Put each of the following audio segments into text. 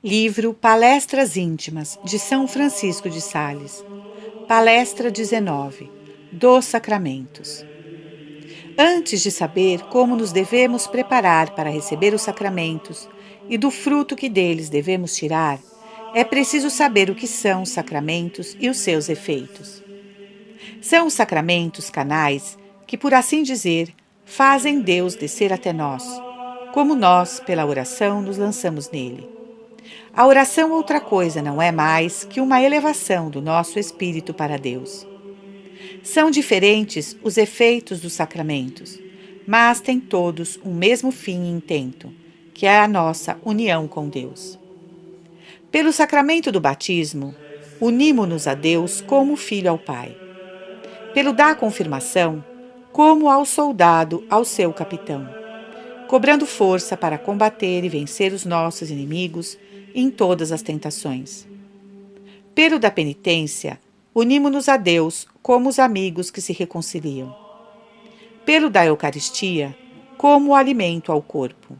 Livro Palestras Íntimas, de São Francisco de Sales. Palestra 19. Dos Sacramentos. Antes de saber como nos devemos preparar para receber os sacramentos e do fruto que deles devemos tirar, é preciso saber o que são os sacramentos e os seus efeitos. São os sacramentos canais que, por assim dizer, fazem Deus descer até nós, como nós, pela oração, nos lançamos nele. A oração outra coisa não é mais que uma elevação do nosso espírito para Deus. São diferentes os efeitos dos sacramentos, mas têm todos um mesmo fim e intento, que é a nossa união com Deus. Pelo sacramento do batismo, unimo-nos a Deus como filho ao Pai. Pelo da confirmação, como ao soldado ao seu capitão, cobrando força para combater e vencer os nossos inimigos em todas as tentações. Pelo da penitência, unimo-nos a Deus como os amigos que se reconciliam. Pelo da Eucaristia, como o alimento ao corpo.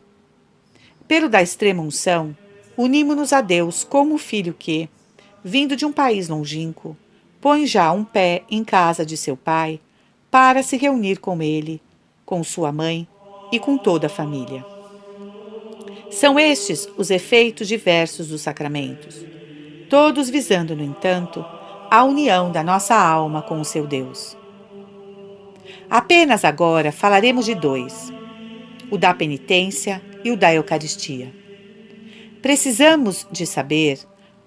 Pelo da extrema unção, unimo-nos a Deus como o filho que, vindo de um país longínquo, põe já um pé em casa de seu pai para se reunir com ele, com sua mãe e com toda a família. São estes os efeitos diversos dos sacramentos, todos visando, no entanto, a união da nossa alma com o seu Deus. Apenas agora falaremos de dois, o da penitência e o da Eucaristia. Precisamos de saber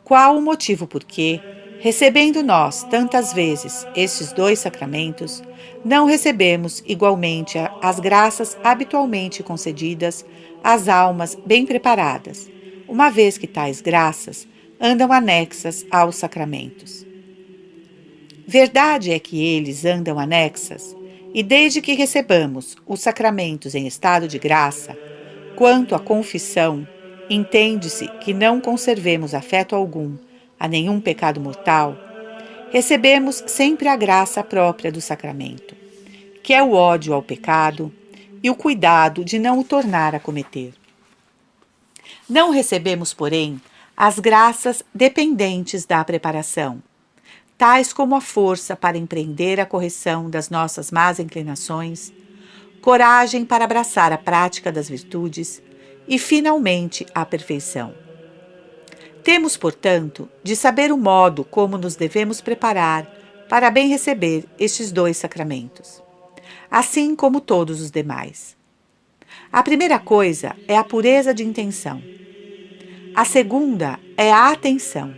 qual o motivo por que, recebendo nós tantas vezes estes dois sacramentos, não recebemos igualmente as graças habitualmente concedidas às almas bem preparadas, uma vez que tais graças andam anexas aos sacramentos. Verdade é que eles andam anexas, e desde que recebamos os sacramentos em estado de graça, quanto à confissão, entende-se que não conservemos afeto algum a nenhum pecado mortal, recebemos sempre a graça própria do sacramento, que é o ódio ao pecado e o cuidado de não o tornar a cometer. Não recebemos, porém, as graças dependentes da preparação, tais como a força para empreender a correção das nossas más inclinações, coragem para abraçar a prática das virtudes e, finalmente, a perfeição. Temos, portanto, de saber o modo como nos devemos preparar para bem receber estes dois sacramentos, assim como todos os demais. A primeira coisa é a pureza de intenção. A segunda é a atenção.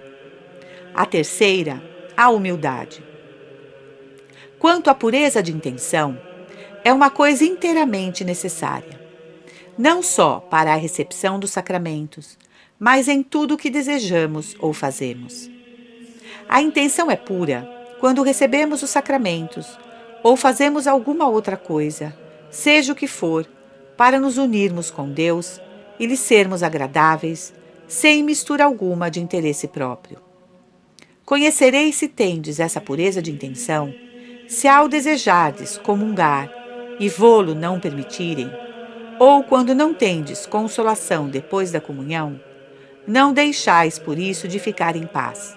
A terceira, a humildade. Quanto à pureza de intenção, é uma coisa inteiramente necessária, não só para a recepção dos sacramentos, mas em tudo o que desejamos ou fazemos. A intenção é pura quando recebemos os sacramentos ou fazemos alguma outra coisa, seja o que for, para nos unirmos com Deus e lhe sermos agradáveis, sem mistura alguma de interesse próprio. Conhecereis se tendes essa pureza de intenção, se ao desejardes comungar e vô-lo não permitirem, ou quando não tendes consolação depois da comunhão, não deixais por isso de ficar em paz,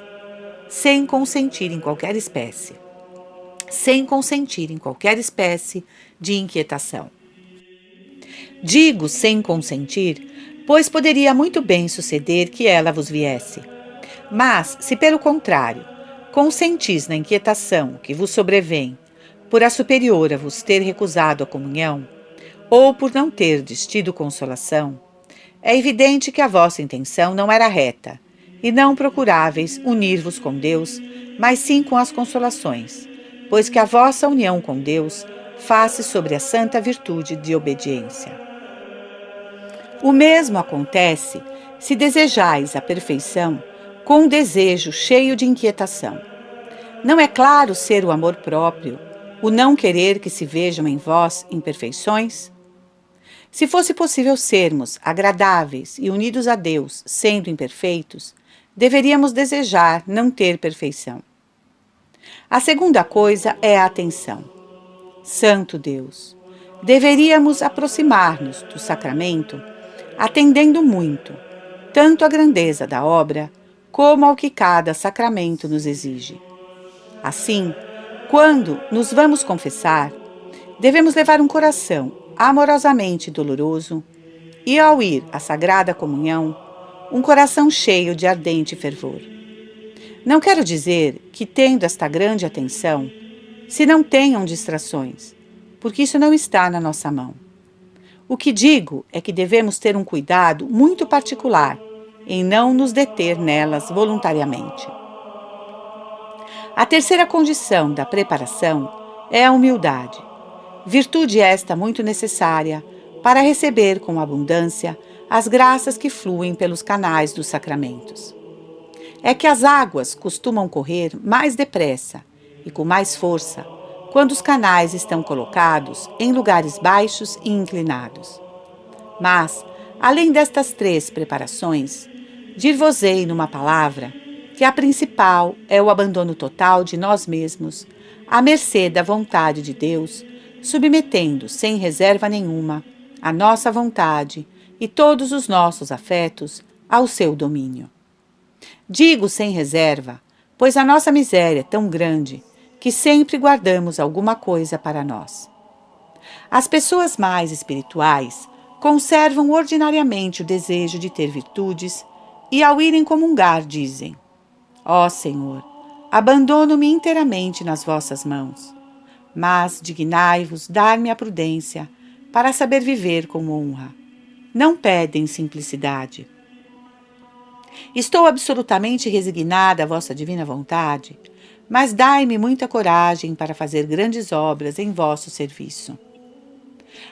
sem consentir em qualquer espécie de inquietação. Digo sem consentir, pois poderia muito bem suceder que ela vos viesse. Mas, se pelo contrário, consentis na inquietação que vos sobrevém, por a superiora vos ter recusado a comunhão, ou por não terdes tido consolação, é evidente que a vossa intenção não era reta, e não procuráveis unir-vos com Deus, mas sim com as consolações, pois que a vossa união com Deus faz-se sobre a santa virtude de obediência. O mesmo acontece se desejais a perfeição com um desejo cheio de inquietação. Não é claro ser o amor próprio, o não querer que se vejam em vós imperfeições? Se fosse possível sermos agradáveis e unidos a Deus, sendo imperfeitos, deveríamos desejar não ter perfeição. A segunda coisa é a atenção. Santo Deus, deveríamos aproximar-nos do sacramento atendendo muito, tanto à grandeza da obra, como ao que cada sacramento nos exige. Assim, quando nos vamos confessar, devemos levar um coração amorosamente doloroso e, ao ir à Sagrada Comunhão, um coração cheio de ardente fervor. Não quero dizer que, tendo esta grande atenção, se não tenham distrações, porque isso não está na nossa mão. O que digo é que devemos ter um cuidado muito particular em não nos deter nelas voluntariamente. A terceira condição da preparação é a humildade, virtude esta muito necessária para receber com abundância as graças que fluem pelos canais dos sacramentos. É que as águas costumam correr mais depressa e com mais força quando os canais estão colocados em lugares baixos e inclinados. Mas, além destas três preparações, dir-vos-ei numa palavra que a principal é o abandono total de nós mesmos, à mercê da vontade de Deus, submetendo sem reserva nenhuma a nossa vontade e todos os nossos afetos ao seu domínio. Digo sem reserva, pois a nossa miséria é tão grande que sempre guardamos alguma coisa para nós. As pessoas mais espirituais conservam ordinariamente o desejo de ter virtudes e, ao irem comungar, dizem: Ó Senhor, abandono-me inteiramente nas vossas mãos, mas dignai-vos dar-me a prudência para saber viver com honra. Não pedem simplicidade. Estou absolutamente resignada à vossa divina vontade, mas dai-me muita coragem para fazer grandes obras em vosso serviço.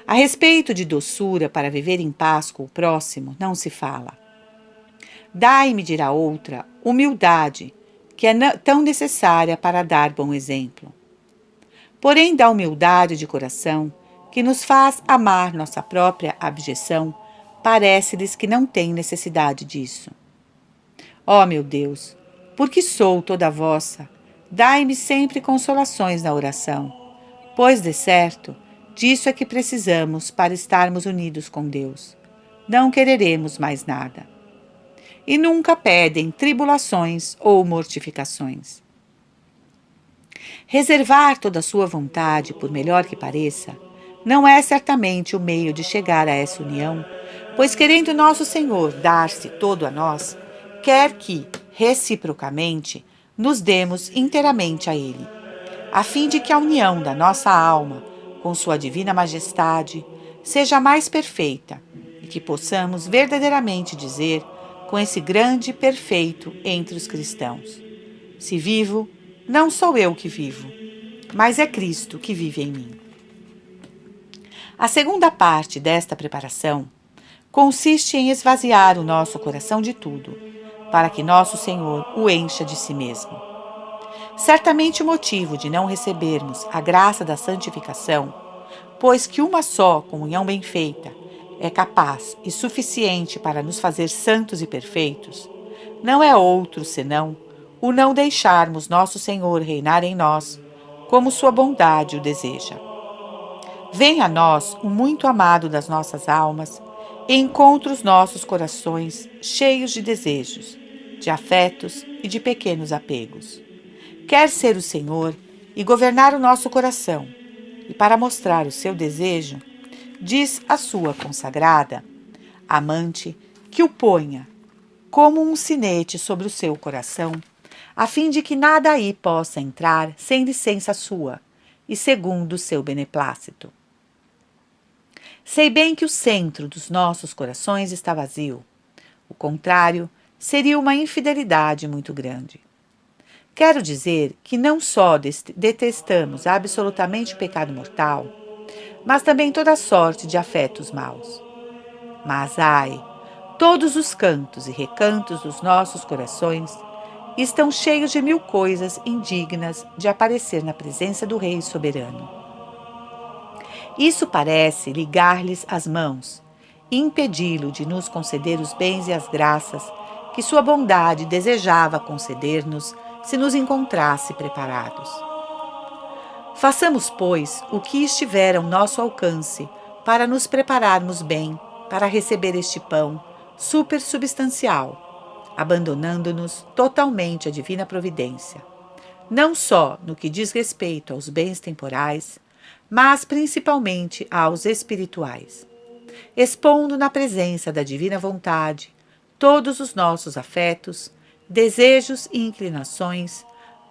A respeito de doçura para viver em paz com o próximo, não se fala. Dai-me, dirá outra, humildade, que é tão necessária para dar bom exemplo. Porém, da humildade de coração, que nos faz amar nossa própria abjeção, parece-lhes que não tem necessidade disso. Ó meu Deus, porque sou toda vossa, dai-me sempre consolações na oração, pois, de certo, disso é que precisamos para estarmos unidos com Deus. Não quereremos mais nada. E nunca pedem tribulações ou mortificações. Reservar toda a sua vontade, por melhor que pareça, não é certamente o meio de chegar a essa união, pois querendo nosso Senhor dar-se todo a nós, quer que, reciprocamente, nos demos inteiramente a Ele, a fim de que a união da nossa alma com sua divina majestade seja mais perfeita e que possamos verdadeiramente dizer com esse grande perfeito entre os cristãos: se vivo, não sou eu que vivo, mas é Cristo que vive em mim. A segunda parte desta preparação consiste em esvaziar o nosso coração de tudo, para que nosso Senhor o encha de si mesmo. Certamente o motivo de não recebermos a graça da santificação, pois que uma só comunhão bem feita é capaz e suficiente para nos fazer santos e perfeitos, não é outro senão o não deixarmos nosso Senhor reinar em nós, como sua bondade o deseja. Venha a nós o muito amado das nossas almas e encontre os nossos corações cheios de desejos, de afetos e de pequenos apegos. Quer ser o Senhor e governar o nosso coração, e para mostrar o seu desejo, diz a sua consagrada amante que o ponha como um sinete sobre o seu coração, a fim de que nada aí possa entrar sem licença sua e segundo o seu beneplácito. Sei bem que o centro dos nossos corações está vazio. O contrário seria uma infidelidade muito grande. Quero dizer que não só detestamos absolutamente o pecado mortal, mas também toda sorte de afetos maus. Mas, ai, todos os cantos e recantos dos nossos corações estão cheios de mil coisas indignas de aparecer na presença do Rei soberano. Isso parece ligar-lhes as mãos e impedi-lo de nos conceder os bens e as graças que sua bondade desejava conceder-nos se nos encontrasse preparados. Façamos, pois, o que estiver ao nosso alcance para nos prepararmos bem para receber este pão supersubstancial, abandonando-nos totalmente à divina providência, não só no que diz respeito aos bens temporais, mas principalmente aos espirituais, expondo na presença da divina vontade todos os nossos afetos, desejos e inclinações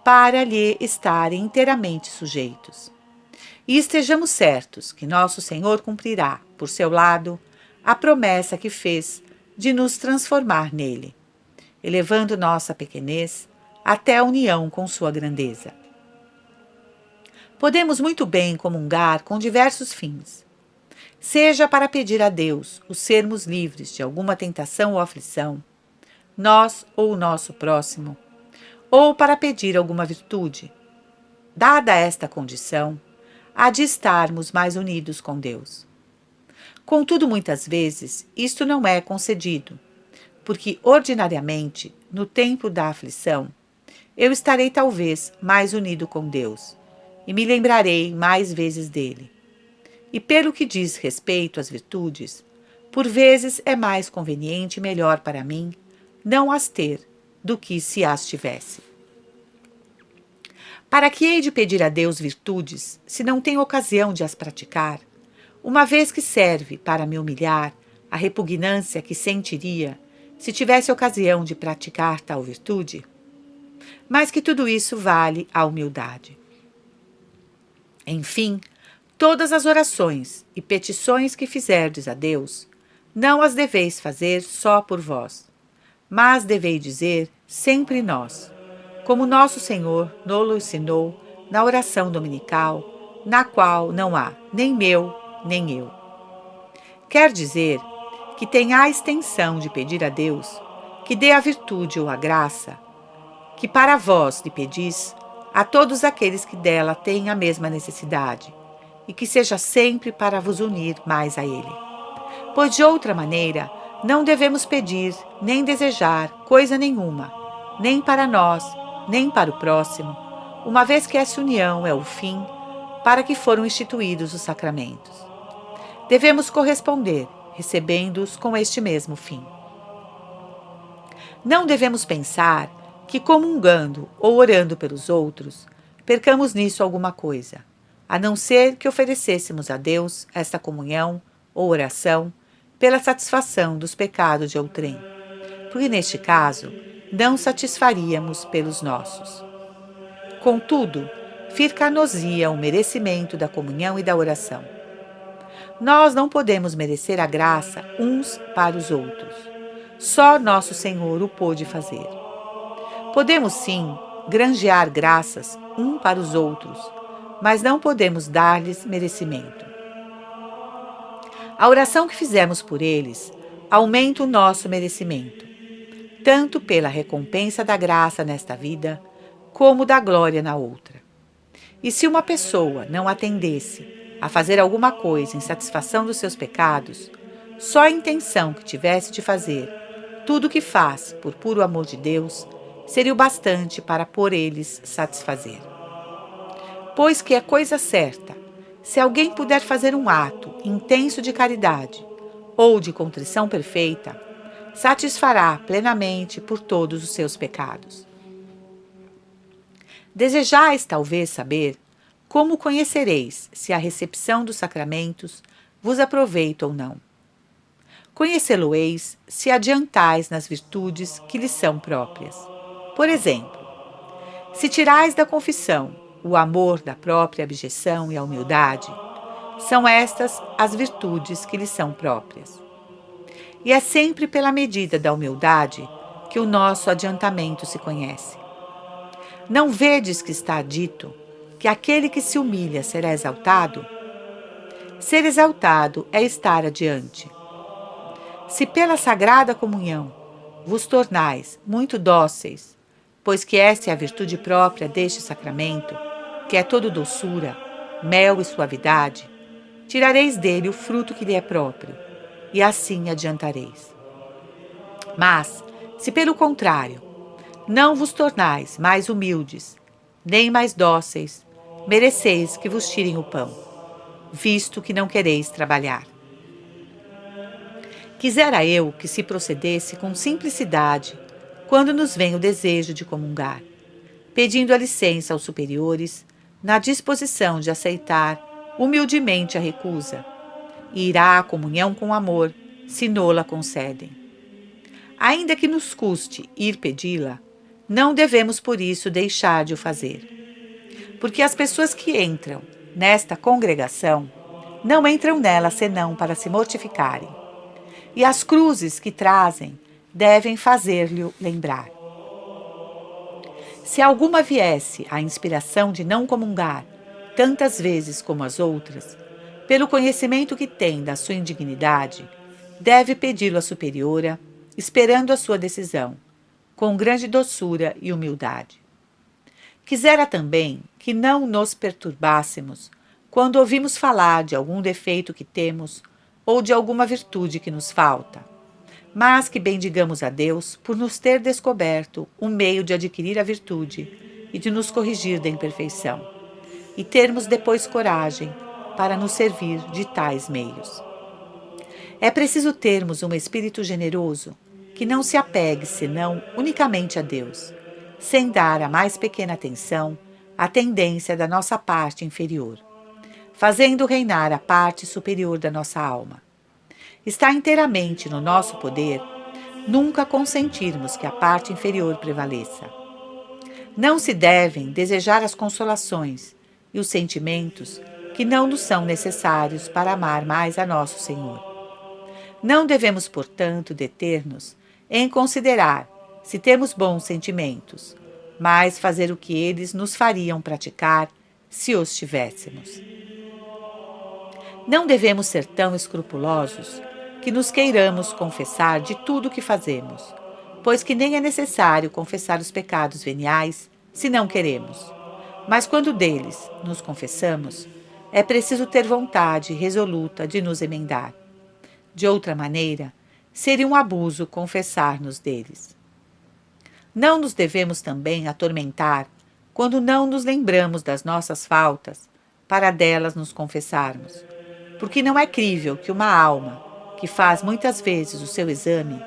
para lhe estarem inteiramente sujeitos. E estejamos certos que nosso Senhor cumprirá, por seu lado, a promessa que fez de nos transformar nele, elevando nossa pequenez até a união com sua grandeza. Podemos muito bem comungar com diversos fins, seja para pedir a Deus o sermos livres de alguma tentação ou aflição, nós ou o nosso próximo, ou para pedir alguma virtude. Dada esta condição, há de estarmos mais unidos com Deus. Contudo, muitas vezes, isto não é concedido, porque, ordinariamente, no tempo da aflição, eu estarei talvez mais unido com Deus, e me lembrarei mais vezes dele. E pelo que diz respeito às virtudes, por vezes é mais conveniente e melhor para mim não as ter do que se as tivesse. Para que hei de pedir a Deus virtudes, se não tenho ocasião de as praticar, uma vez que serve para me humilhar a repugnância que sentiria se tivesse ocasião de praticar tal virtude? Mas que tudo isso vale a humildade. Enfim, todas as orações e petições que fizerdes a Deus, não as deveis fazer só por vós, mas deveis dizer sempre nós, como nosso Senhor nos ensinou na oração dominical, na qual não há nem meu, nem eu. Quer dizer que tenha a extensão de pedir a Deus que dê a virtude ou a graça, que para vós lhe pedis, a todos aqueles que dela têm a mesma necessidade, e que seja sempre para vos unir mais a Ele. Pois de outra maneira, não devemos pedir nem desejar coisa nenhuma, nem para nós, nem para o próximo, uma vez que essa união é o fim para que foram instituídos os sacramentos. Devemos corresponder, recebendo-os com este mesmo fim. Não devemos pensar que, comungando ou orando pelos outros, percamos nisso alguma coisa, a não ser que oferecêssemos a Deus esta comunhão ou oração pela satisfação dos pecados de outrem, porque neste caso não satisfaríamos pelos nossos. Contudo, ficar-nos-ia o merecimento da comunhão e da oração. Nós não podemos merecer a graça uns para os outros. Só nosso Senhor o pôde fazer. Podemos sim granjear graças um para os outros, mas não podemos dar-lhes merecimento. A oração que fizemos por eles aumenta o nosso merecimento, tanto pela recompensa da graça nesta vida, como da glória na outra. E se uma pessoa não atendesse a fazer alguma coisa em satisfação dos seus pecados, só a intenção que tivesse de fazer tudo o que faz por puro amor de Deus seria o bastante para por eles satisfazer. Pois que é coisa certa, se alguém puder fazer um ato intenso de caridade ou de contrição perfeita, satisfará plenamente por todos os seus pecados. Desejais talvez saber como conhecereis se a recepção dos sacramentos vos aproveita ou não. Conhecê-lo-eis se adiantais nas virtudes que lhes são próprias. Por exemplo, se tirais da confissão o amor da própria abjeção e a humildade, são estas as virtudes que lhes são próprias. E é sempre pela medida da humildade que o nosso adiantamento se conhece. Não vedes que está dito que aquele que se humilha será exaltado? Ser exaltado é estar adiante. Se pela sagrada comunhão vos tornais muito dóceis, pois que esta é a virtude própria deste sacramento, que é todo doçura, mel e suavidade, tirareis dele o fruto que lhe é próprio, e assim adiantareis. Mas, se pelo contrário, não vos tornais mais humildes, nem mais dóceis, mereceis que vos tirem o pão, visto que não quereis trabalhar. Quisera eu que se procedesse com simplicidade quando nos vem o desejo de comungar, pedindo a licença aos superiores, na disposição de aceitar humildemente a recusa, e irá à comunhão com amor, se nola concedem. Ainda que nos custe ir pedi-la, não devemos por isso deixar de o fazer. Porque as pessoas que entram nesta congregação não entram nela senão para se mortificarem. E as cruzes que trazem devem fazer-lhe lembrar. Se alguma viesse a inspiração de não comungar tantas vezes como as outras, pelo conhecimento que tem da sua indignidade, deve pedi-lo à superiora, esperando a sua decisão, com grande doçura e humildade. Quisera também que não nos perturbássemos quando ouvimos falar de algum defeito que temos ou de alguma virtude que nos falta, mas que bendigamos a Deus por nos ter descoberto um meio de adquirir a virtude e de nos corrigir da imperfeição, e termos depois coragem para nos servir de tais meios. É preciso termos um espírito generoso que não se apegue senão unicamente a Deus, sem dar a mais pequena atenção à tendência da nossa parte inferior, fazendo reinar a parte superior da nossa alma. Está inteiramente no nosso poder nunca consentirmos que a parte inferior prevaleça. Não se devem desejar as consolações e os sentimentos que não nos são necessários para amar mais a nosso Senhor. Não devemos, portanto, deter-nos em considerar se temos bons sentimentos, mas fazer o que eles nos fariam praticar se os tivéssemos. Não devemos ser tão escrupulosos que nos queiramos confessar de tudo o que fazemos, pois que nem é necessário confessar os pecados veniais se não queremos. Mas quando deles nos confessamos, é preciso ter vontade resoluta de nos emendar. De outra maneira, seria um abuso confessar-nos deles. Não nos devemos também atormentar quando não nos lembramos das nossas faltas para delas nos confessarmos, porque não é crível que uma alma, que faz muitas vezes o seu exame,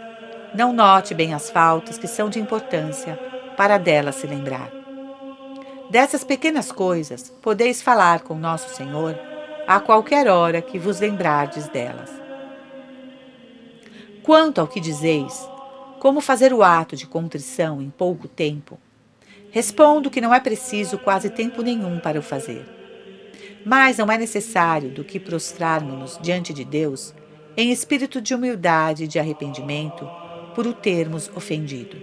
não note bem as faltas que são de importância para delas se lembrar. Dessas pequenas coisas podeis falar com nosso Senhor a qualquer hora que vos lembrardes delas. Quanto ao que dizeis, como fazer o ato de contrição em pouco tempo, respondo que não é preciso quase tempo nenhum para o fazer. Mas não é necessário do que prostrarmos-nos diante de Deus em espírito de humildade e de arrependimento por o termos ofendido.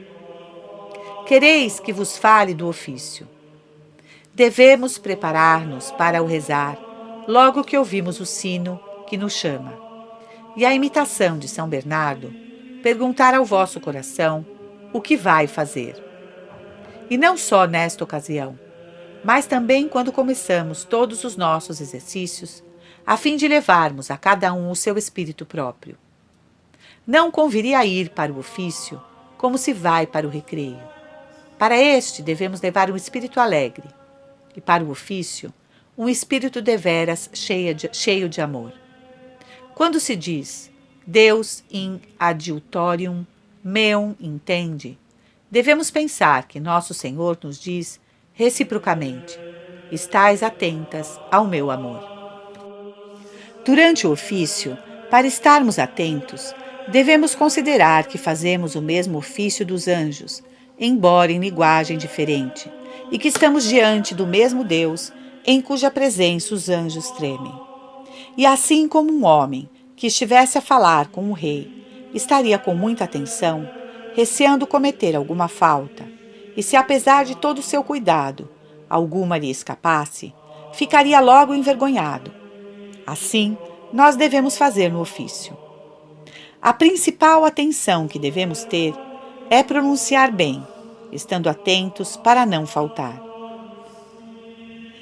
Quereis que vos fale do ofício. Devemos preparar-nos para o rezar logo que ouvimos o sino que nos chama. E a imitação de São Bernardo, perguntar ao vosso coração o que vai fazer. E não só nesta ocasião, mas também quando começamos todos os nossos exercícios, a fim de levarmos a cada um o seu espírito próprio. Não conviria ir para o ofício como se vai para o recreio. Para este devemos levar um espírito alegre, e para o ofício, um espírito deveras cheio de amor. Quando se diz Deus in adiutorium meum intende, devemos pensar que nosso Senhor nos diz reciprocamente: estais atentas ao meu amor. Durante o ofício, para estarmos atentos, devemos considerar que fazemos o mesmo ofício dos anjos, embora em linguagem diferente, e que estamos diante do mesmo Deus, em cuja presença os anjos tremem. E assim como um homem que estivesse a falar com um rei, estaria com muita atenção, receando cometer alguma falta, e se apesar de todo o seu cuidado, alguma lhe escapasse, ficaria logo envergonhado. Assim, nós devemos fazer no ofício. A principal atenção que devemos ter é pronunciar bem, estando atentos para não faltar.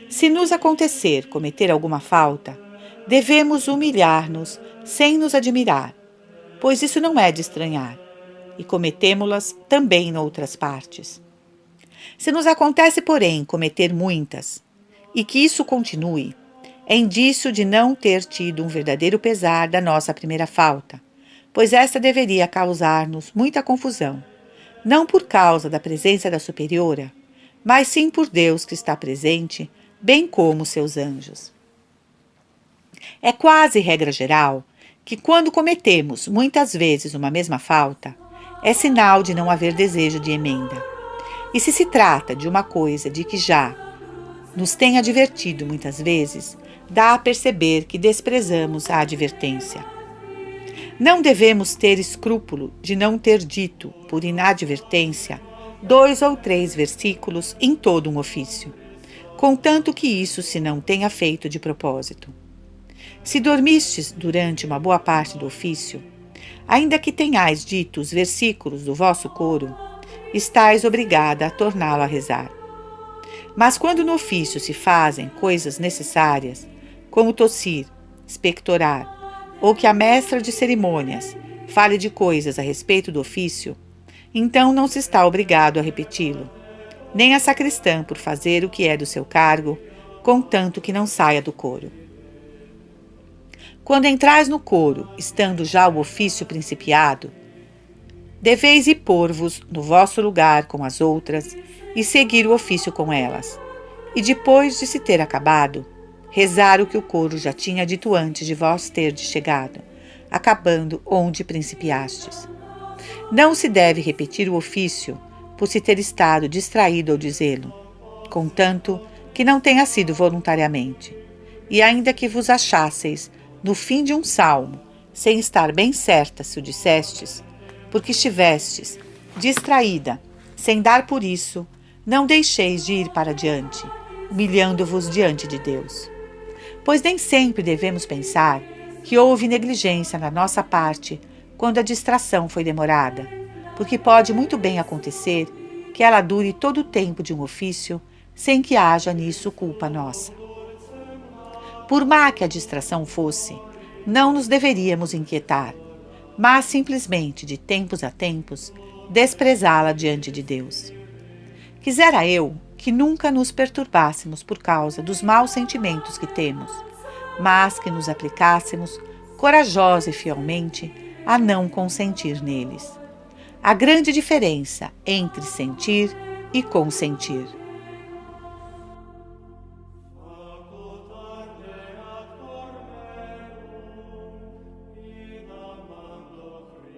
Se nos acontecer cometer alguma falta, devemos humilhar-nos sem nos admirar, pois isso não é de estranhar, e cometemo-las também noutras partes. Se nos acontece, porém, cometer muitas, e que isso continue, é indício de não ter tido um verdadeiro pesar da nossa primeira falta, pois esta deveria causar-nos muita confusão, não por causa da presença da superiora, mas sim por Deus que está presente, bem como seus anjos. É quase regra geral que quando cometemos muitas vezes uma mesma falta, é sinal de não haver desejo de emenda. E se trata de uma coisa de que já nos tem advertido muitas vezes, dá a perceber que desprezamos a advertência. Não devemos ter escrúpulo de não ter dito, por inadvertência, 2 ou 3 versículos em todo um ofício, contanto que isso se não tenha feito de propósito. Se dormistes durante uma boa parte do ofício, ainda que tenhais dito os versículos do vosso coro, estais obrigada a torná-lo a rezar. Mas quando no ofício se fazem coisas necessárias, como tossir, expectorar, ou que a mestra de cerimônias fale de coisas a respeito do ofício, então não se está obrigado a repeti-lo, nem a sacristã por fazer o que é do seu cargo, contanto que não saia do coro. Quando entrais no coro, estando já o ofício principiado, deveis ir pôr-vos no vosso lugar com as outras e seguir o ofício com elas, e depois de se ter acabado, rezar o que o coro já tinha dito antes de vós terdes chegado, acabando onde principiastes. Não se deve repetir o ofício por se ter estado distraído ao dizê-lo, contanto que não tenha sido voluntariamente, e ainda que vos achasseis no fim de um salmo, sem estar bem certa se o dissestes, porque estivestes distraída, sem dar por isso, não deixeis de ir para diante, humilhando-vos diante de Deus. Pois nem sempre devemos pensar que houve negligência da nossa parte quando a distração foi demorada, porque pode muito bem acontecer que ela dure todo o tempo de um ofício sem que haja nisso culpa nossa. Por má que a distração fosse, não nos deveríamos inquietar, mas simplesmente, de tempos a tempos, desprezá-la diante de Deus. Quisera eu que nunca nos perturbássemos por causa dos maus sentimentos que temos, mas que nos aplicássemos, corajosa e fielmente, a não consentir neles. A grande diferença entre sentir e consentir.